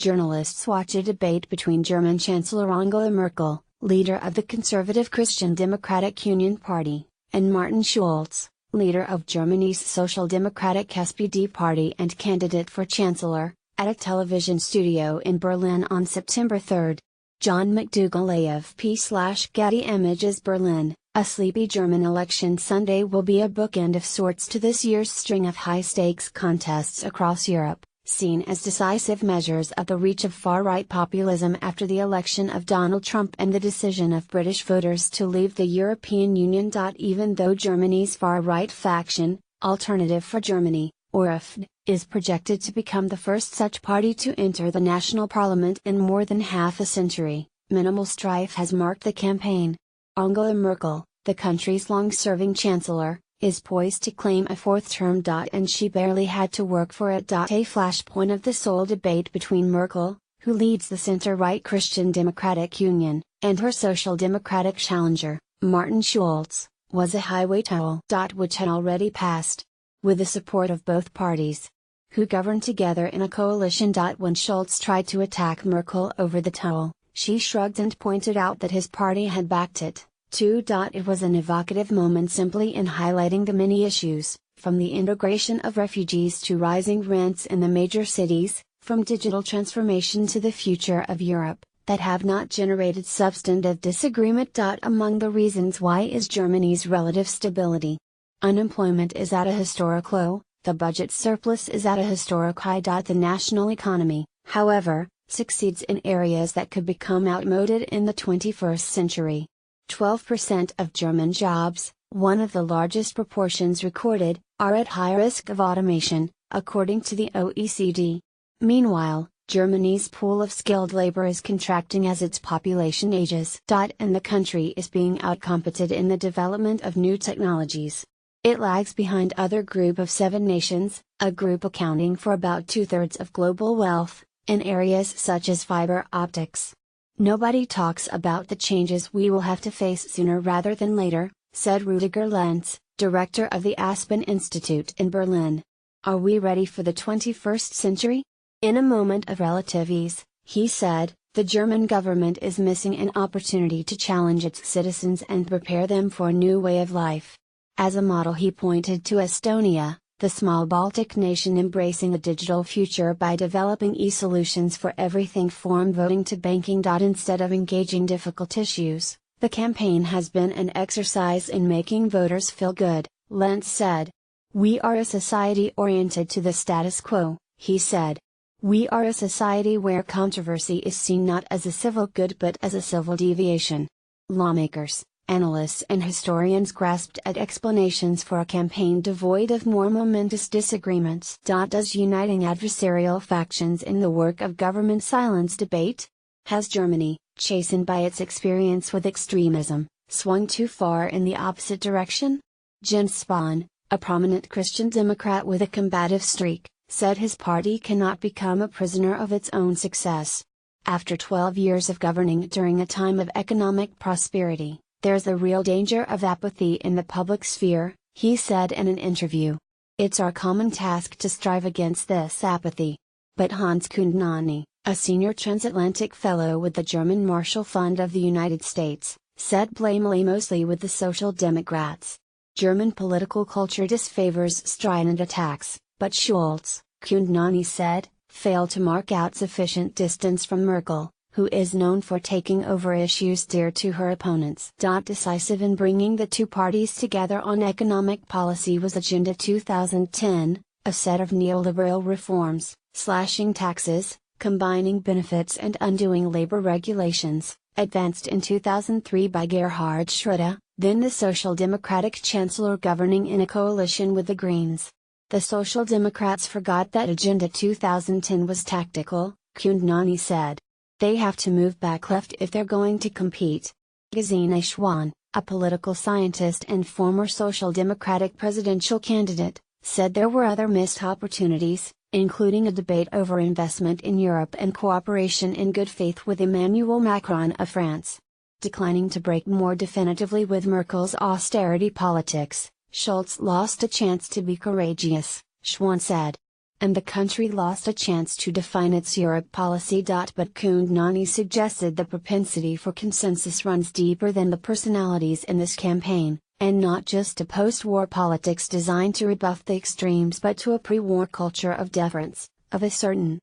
Journalists watch a debate between German Chancellor Angela Merkel, leader of the conservative Christian Democratic Union Party, and Martin Schulz, leader of Germany's Social Democratic SPD party and candidate for chancellor, at a television studio in Berlin on September 3. John McDougall AFP/Getty Images Berlin. A sleepy German election Sunday will be a bookend of sorts to this year's string of high-stakes contests across Europe, seen as decisive measures of the reach of far-right populism after the election of Donald Trump and the decision of British voters to leave the European Union. Even though Germany's far-right faction, Alternative for Germany, or AfD, is projected to become the first such party to enter the national parliament in more than half a century, minimal strife has marked the campaign. Angela Merkel, the country's long-serving chancellor, is poised to claim a fourth term. And she barely had to work for it. A flashpoint of the sole debate between Merkel, who leads the center-right Christian Democratic Union, and her Social Democratic challenger, Martin Schulz, was a highway toll. Which had already passed. With the support of both parties, who governed together in a coalition. When Schulz tried to attack Merkel over the toll, she shrugged and pointed out that his party had backed it, too. It was an evocative moment simply in highlighting the many issues, from the integration of refugees to rising rents in the major cities, from digital transformation to the future of Europe, that have not generated substantive disagreement. Among the reasons why is Germany's relative stability. Unemployment is at a historic low, the budget surplus is at a historic high. The national economy, however, succeeds in areas that could become outmoded in the 21st century. 12% of German jobs, one of the largest proportions recorded, are at high risk of automation, according to the OECD. Meanwhile, Germany's pool of skilled labor is contracting as its population ages. And the country is being outcompeted in the development of new technologies. It lags behind other group of 7 nations, a group accounting for about 2/3 of global wealth, in areas such as fiber optics. Nobody talks about the changes we will have to face sooner rather than later, said Rüdiger Lenz, director of the Aspen Institute in Berlin. Are we ready for the 21st century? In a moment of relative ease, he said, the German government is missing an opportunity to challenge its citizens and prepare them for a new way of life. As a model he pointed to Estonia, the small Baltic nation embracing a digital future by developing e-solutions for everything from voting to banking. Instead of engaging difficult issues, the campaign has been an exercise in making voters feel good, Lenz said. We are a society oriented to the status quo, he said. We are a society where controversy is seen not as a civil good but as a civil deviation. Lawmakers, analysts and historians grasped at explanations for a campaign devoid of more momentous disagreements. Does uniting adversarial factions in the work of government silence debate? Has Germany, chastened by its experience with extremism, swung too far in the opposite direction? Jens Spahn, a prominent Christian Democrat with a combative streak, said his party cannot become a prisoner of its own success. After 12 years of governing during a time of economic prosperity, there's a real danger of apathy in the public sphere, he said in an interview. It's our common task to strive against this apathy. But Hans Kundnani, a senior transatlantic fellow with the German Marshall Fund of the United States, said blame lay mostly with the Social Democrats. German political culture disfavors strident attacks, but Schulz, Kundnani said, failed to mark out sufficient distance from Merkel, who is known for taking over issues dear to her opponents. Decisive in bringing the two parties together on economic policy was Agenda 2010, a set of neoliberal reforms, slashing taxes, combining benefits and undoing labor regulations, advanced in 2003 by Gerhard Schröder, then the Social Democratic Chancellor governing in a coalition with the Greens. The Social Democrats forgot that Agenda 2010 was tactical, Kundnani said. They have to move back left if they're going to compete. Gesine Schwan, a political scientist and former Social Democratic presidential candidate, said there were other missed opportunities, including a debate over investment in Europe and cooperation in good faith with Emmanuel Macron of France. Declining to break more definitively with Merkel's austerity politics, Schulz lost a chance to be courageous, Schwan said. and the country lost a chance to define its Europe policy. But Kundnani suggested the propensity for consensus runs deeper than the personalities in this campaign, and not just to post-war politics designed to rebuff the extremes but to a pre-war culture of deference, of a certain